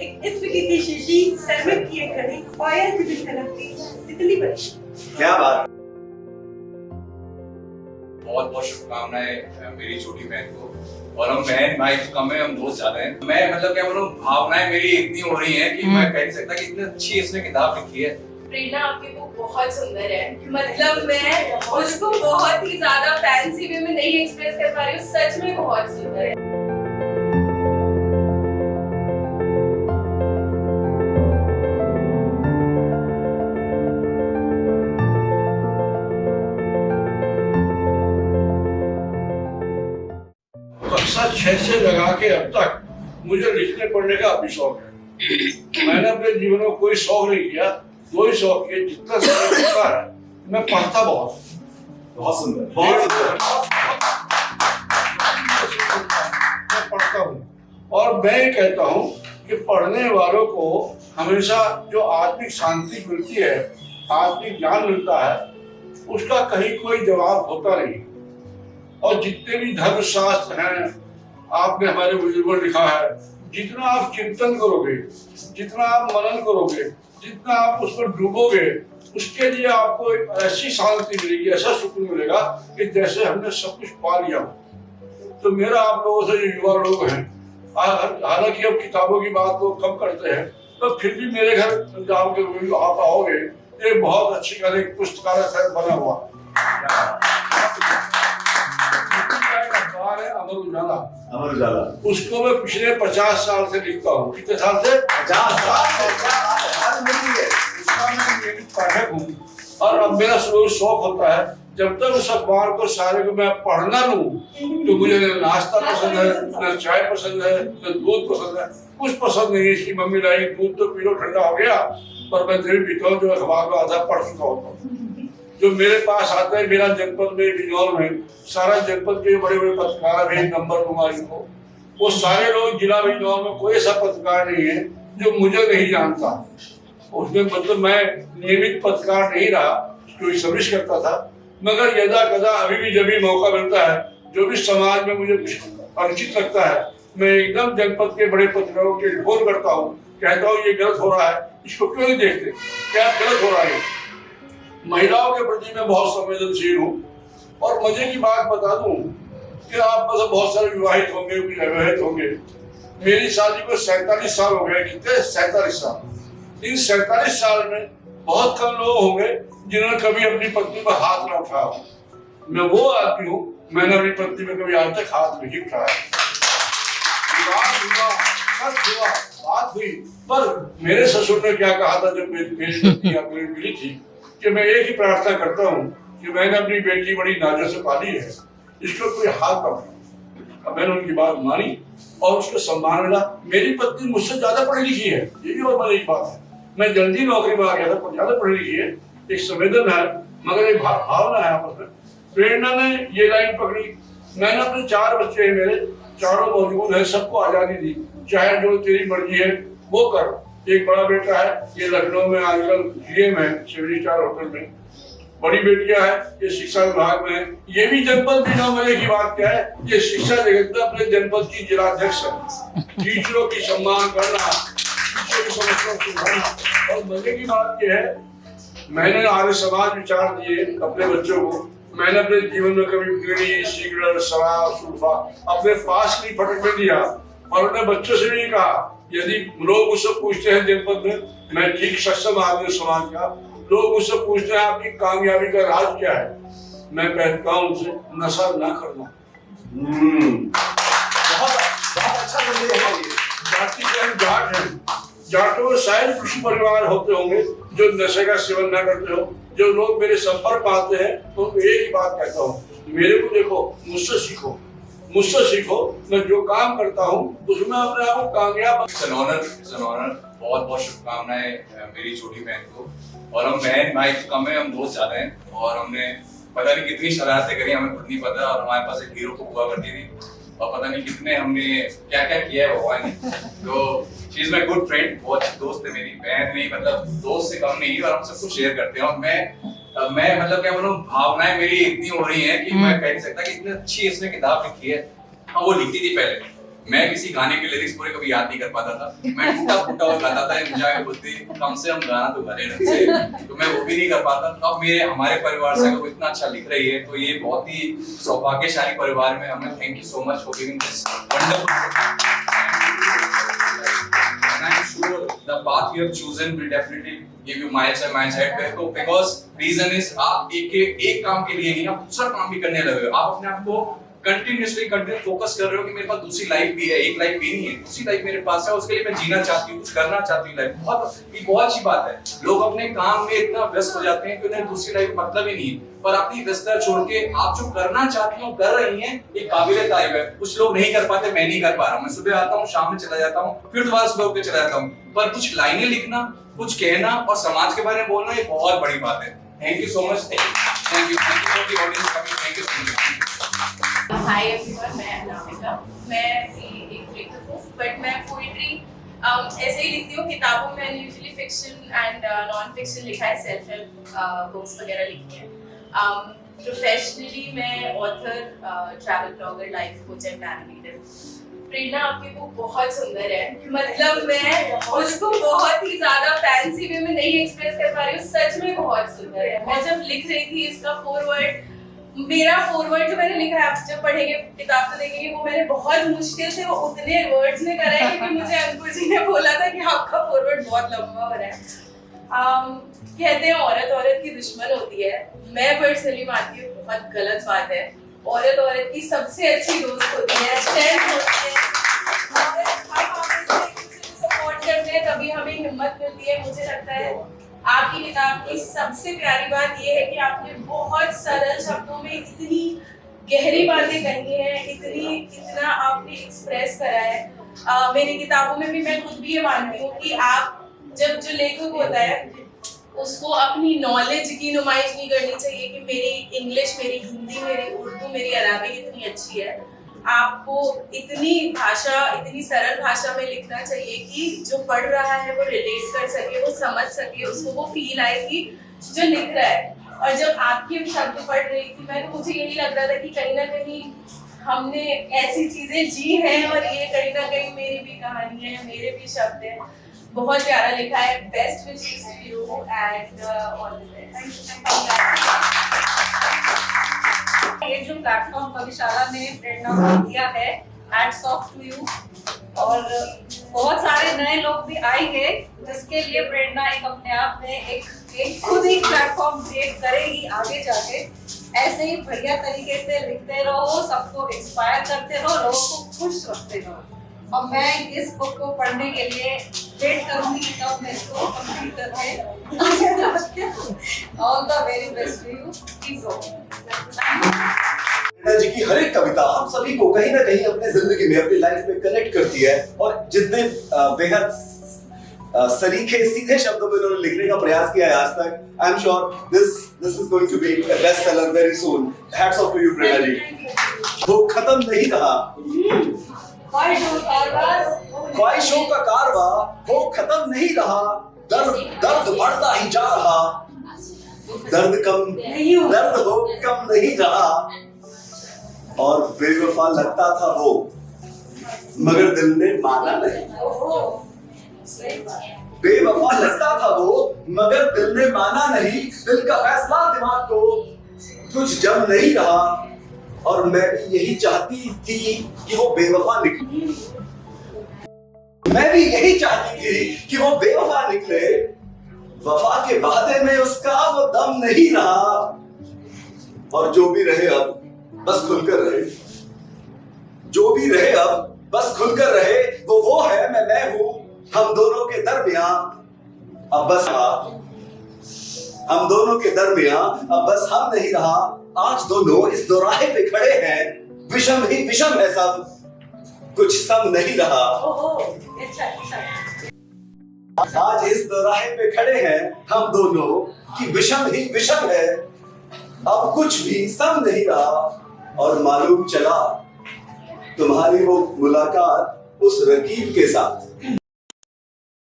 एक इत्म की थी शीशी, सर में किए खड़ी, पायल की बिन तलकती, तितली बनी। क्या बात। बहुत बहुत शुभकामनाएं मेरी छोटी बहन को। और हम बहन भाई तो कम है, हम दोस्त ज्यादा हैं। मैं मतलब क्या बोलूं, भावनाएं मेरी इतनी हो रही हैं कि मैं कह नहीं सकता कि इतनी अच्छी इसने किताब लिखी है। प्रेरणा आपकी बुक बहुत सुंदर है, मतलब मैं उसको बहुत ही ज्यादा फैंसी वे में नहीं एक्सप्रेस कर पा रही हूँ, सच में बहुत सुंदर है। कक्षा 6 से लगा के अब तक मुझे लिखने पढ़ने का अभी शौक है। मैंने अपने जीवन में कोई शौक नहीं किया, कोई शौक किया। जितना समय मिलता है मैं पढ़ता बहुत सुंदर, बहुत सुंदर। मैं पढ़ता हूँ और मैं ये कहता हूँ कि पढ़ने वालों को हमेशा जो आत्मिक शांति मिलती है, आत्मिक ज्ञान मिलता है, उसका कहीं कोई जवाब होता नहीं। और जितने भी धर्मशास्त्र हैं, आपने हमारे बुजुर्गों ने लिखा है, जितना आप चिंतन करोगे, जितना आप मनन करोगे, जितना आप उसको डूबोगे, उसके लिए आपको एक ऐसी शांति मिलेगी, ऐसा सुकून मिलेगा कि जैसे हमने सब कुछ पा लिया। तो मेरा आप लोगों से जो युवा लोग हैं, हालांकि अब किताबों की बात लोग कम करते हैं, तो फिर भी मेरे घर पंजाब के आप आओगे, ये बहुत अच्छी का एक पुस्तकालय शायद बना हुआ अमर उजाला। अमर उजाला उसको मैं पिछले 50 साल से लिखता हूँ। कितने साल से? 50 साल। उसका मैं नियमित पाठक हूँ। और अब मेरा शौक होता है, जब तक उस अखबार को सारे को मैं पढ़ना लूँ, तो मुझे न नाश्ता पसंद है, न चाय पसंद है, न दूध पसंद है, कुछ पसंद नहीं है। इसकी मम्मी लाई दूध तो पी लो, ठंडा हो गया, पर मैं फिर पीता हूँ जो अखबार को आधा पढ़ चुका होता हूँ। जो मेरे पास आता है, मेरा जनपद में बिजनौर में सारा जनपद के बड़े बड़े पत्रकार भी नंबर दूंगा इनको, वो सारे लोग जिला बिजनौर में कोई ऐसा पत्रकार नहीं है जो मुझे नहीं जानता। उसमें मतलब मैं नियमित पत्रकार नहीं रहा, कोई सर्विस करता था, मगर यदा कदा अभी भी जब भी मौका मिलता है, जो भी समाज में मुझे कुछ अनुचित लगता है, मैं एकदम जनपद के बड़े पत्रकारों के ढोल करता हूँ, कहता हूँ ये गलत हो रहा है, इसको क्यों नहीं देखते, क्या गलत हो रहा है। महिलाओं के प्रति मैं बहुत संवेदनशील हूँ। और मजे की बात बता दूं कि आप मतलब बहुत सारे विवाहित होंगे, अविवाहित होंगे। मेरी शादी को 47 साल हो गए। कितने? 47 साल। इन 47 साल में बहुत कम लोग होंगे जिन्होंने कभी अपनी पत्नी पर हाथ न उठाया हो। मैं वो आदमी हूँ, मैंने अपनी पत्नी में कभी आज तक हाथ नहीं उठाया। बात हुई, पर मेरे ससुर ने क्या कहा था जब मेरी पत्नी अपनी मिली थी, कि मैं एक ही प्रार्थना करता हूँ कि मैंने अपनी बेटी बड़ी नाजर से पाली है, इसको कोई हाथ न उठाए। अब मैंने उनकी बात मानी और उसको सम्मान मिला। मेरी पत्नी मुझसे ज्यादा पढ़ी लिखी है, ये भी और मजे की बात है। मैं जल्दी नौकरी में आ गया था, पर ज्यादा पढ़ी लिखी है, एक संवेदन है, मगर एक भावना है आपस में। प्रेरणा ने ये लाइन पकड़ी। मैंने अपने 4 बच्चे हैं, मेरे चारों मौजूद है, सबको आजादी दी, चाहे जो तेरी मर्जी है वो कर। एक बड़ा बेटा है, ये लखनऊ में आजकल जीएम है, 7 स्टार होटल में। बड़ी बेटियां है, ये शिक्षा विभाग में है। ये भी जनपद बिना मजे की बात क्या है, ये शिक्षा जगत में अपने जनपद की जिलाध्यक्ष है। टीचरों की सम्मान करना, टीचरों की समस्याओं को सुधारना। और मजे की बात ये है, मैंने आर्य समाज विचार दिए अपने बच्चों को। मैंने अपने जीवन में कभी बीड़ी, सिगरेट, शराब, सुल्फा अपने पास नहीं फटकने दिया। और अपने बच्चों से भी कहा, यदि लोग मुझसे पूछते हैं जनपद में, मैं ठीक सक्षम आदमी समाज का, लोग मुझसे पूछते हैं आपकी कामयाबी का राज क्या है, मैं कहता हूँ उनसे नशा ना करना। बहुत अच्छा संदेश है ये। जाति के हम जाट हैं, जाटों में शायद कुछ परिवार होते होंगे जो नशे का सेवन ना करते हो। जो लोग मेरे संपर्क में आते हैं तो एक ही बात कहता हूँ, मेरे को देखो, मुझसे सीखो, मुझसे सीखो। मैं जो काम करता हूँ उसमें अपने आप को कामयाब। बहुत बहुत शुभकामनाएं मेरी छोटी बहन को। और हम बहन भाई तो कम है, हम दोस्त ज्यादा हैं। और हमने पता नहीं कितनी शरारतें करी, हमें खुद नहीं पता। और हमारे पास एक हीरो को हुआ करती थी, और पता नहीं कितने हमने क्या क्या किया है भगवान ने। तो she is my good friend, बहुत अच्छी दोस्त है मेरी बहन, नहीं मतलब दोस्त से कम नहीं। और हम सब कुछ शेयर करते हैं। और मैं मतलब क्या बोलूं, भावनाएं मेरी इतनी हो रही हैं कि मैं कह नहीं सकता कि इतनी अच्छी इसने किताब लिखी है। हाँ, वो लिखती थी पहले, मैं किसी गाने के लिरिक्स पूरे कभी याद नहीं कर पाता था, मैं टूटा फूटा हुआ गाता था, एंजॉय होते कम से कम गाना तो गाने ढंग से, तो मैं वो भी नहीं कर पाता। तो अब मेरे हमारे परिवार से अगर वो इतना अच्छा लिख रही है तो ये बहुत ही सौभाग्यशाली परिवार में हमें। Thank you so much for giving this wonderful, and I'm sure the path you have chosen will definitely give you miles and miles ahead, because reason is आप एक काम के लिए नहीं, आप दूसरा काम भी करने लगे हो, आप अपने आप को कंटिन्यूअसली फोकस कर रहे हो कि मेरे पास दूसरी लाइफ भी है, एक लाइफ भी नहीं है, दूसरी लाइफ मेरे पास है, उसके लिए मैं जीना चाहती हूँ, कुछ करना चाहती हूँ लाइफ। ये बहुत अच्छी बात है। लोग अपने काम में इतना व्यस्त हो जाते हैं कि उन्हें दूसरी लाइफ मतलब ही नहीं, पर अपनी व्यस्तता छोड़ के आप जो करना चाहती हो कर रही हैं, ये काबिले तारीफ है। कुछ लोग नहीं कर पाते, मैं नहीं कर पा रहा हूँ, मैं सुबह आता हूँ, शाम में चला जाता हूँ, फिर दोबारा सुबह उठ के चला जाता हूँ, पर कुछ लाइनें लिखना, कुछ कहना और समाज के बारे में बोलना, ये बहुत बड़ी बात है। Thank you so much, thank you for the audience coming, thank you so much. Hi everyone, मैं अनामिका, मैं एक लेखक हूँ, बट मैं पोइट्री ऐसे ही लिखती हूँ। किताबों में मैंने usually fiction and non fiction लिखा है, सेल्फ हेल्प बुक्स वगैरह लिखी हैं। प्रोफेशनली मैं author, travel blogger, life coach and navigator. Prerna आपकी बुक बहुत सुंदर है, मतलब मैं उसको बहुत ही ज्यादा फैंसी वे में नहीं एक्सप्रेस कर पा रही हूँ, सच में बहुत सुंदर है। मैं जब लिख रही थी इसका फॉरवर्ड, मेरा फॉरवर्ड जो मैंने लिखा है, आप जब पढ़ेंगे किताब तो देखेंगे, वो मैंने बहुत मुश्किल से वो उतने वर्ड्स में करा है क्योंकि मुझे अंकुर जी ने बोला था कि आपका फॉरवर्ड बहुत लंबा हो रहा है। कहते हैं औरत की दुश्मन होती है, मैं पर्सनली मानती हूँ बहुत गलत बात है। औरत की सबसे अच्छी दोस्त होती है, स्ट्रेंथ होती है। सपोर्ट करते हैं तभी हमें हिम्मत मिलती है। मुझे लगता है आपकी किताब की सबसे प्यारी बात ये है कि आपने बहुत सरल शब्दों में इतनी गहरी बातें कही हैं, इतना आपने एक्सप्रेस करा है। मेरी किताबों में भी मैं खुद भी ये मानती हूँ कि आप जब जो लेखक होता है उसको अपनी नॉलेज की नुमाइश नहीं करनी चाहिए कि मेरी इंग्लिश, मेरी हिंदी, मेरी उर्दू, मेरी अरबी इतनी अच्छी है। आपको इतनी सरल भाषा में लिखना चाहिए कि जो पढ़ रहा है वो रिलेट कर सके, वो समझ सके, उसको वो फील आए कि जो लिख रहा है। और जब आपके शब्द पढ़ रही थी मुझे यही लग रहा था कि कहीं ना कहीं हमने ऐसी चीजें जी हैं और ये कहीं ना कहीं मेरी भी कहानी है, मेरे भी शब्द हैं। बहुत प्यारा लिखा है। Best wishes to you and all the best. ये जो प्लेटफॉर्म कविशाला ने प्रेरणा को दिया है, हैट्स ऑफ टू यू। और बहुत सारे नए लोग भी आएंगे जिसके लिए प्रेरणा एक अपने आप में एक खुद ही प्लेटफॉर्म क्रिएट करेगी आगे जाके। ऐसे ही बढ़िया तरीके से लिखते रहो, सबको इंस्पायर करते रहो, लोगों को खुश रखते रहो। और मैं इस बुक को पढ़ने के लिए वेट करूंगी कि कब मैं इसको कंप्लीट करके all the very best to you. Please Prerna ji की हर एक कविता हम सभी को कहीं ना कहीं अपने जिंदगी में, अपनी लाइफ में कनेक्ट करती है। और जितने बेहद सरीखे सीधे शब्दों में उन्होंने लिखने का प्रयास किया है आज तक, I am sure this is going to be a best seller very soon. Hats off to you Prerna ji. वो खत्म नहीं रहा, ख्वाहिशों का कारवा वो खत्म नहीं रहा, दर्द बढ़ता ही जा रहा, दर्द हो कम नहीं रहा। और बेवफा लगता था वो, मगर दिल ने माना नहीं। बेवफा लगता था वो, मगर दिल ने माना नहीं। दिल का फैसला दिमाग को कुछ जम नहीं रहा। और मैं भी यही चाहती थी कि वो बेवफा निकले, मैं भी यही चाहती थी कि वो बेवफा निकले। वफा के वादे में उसका वो दम नहीं रहा। और जो भी रहे अब बस खुलकर रहे, जो भी रहे अब बस खुलकर रहे। वो है, मैं हूं, हम दोनों के दरमियां अब बस हम दोनों के दरमियां अब बस हम नहीं रहा। आज दोनों इस दोराहे पे खड़े हैं, विषम ही विषम है सब, कुछ सम नहीं रहा। आज इस दोराहे पे खड़े हैं हम दोनों कि विषम ही विषम है, अब कुछ भी सम नहीं रहा। और मालूम चला तुम्हारी वो मुलाकात उस रकीब के साथ।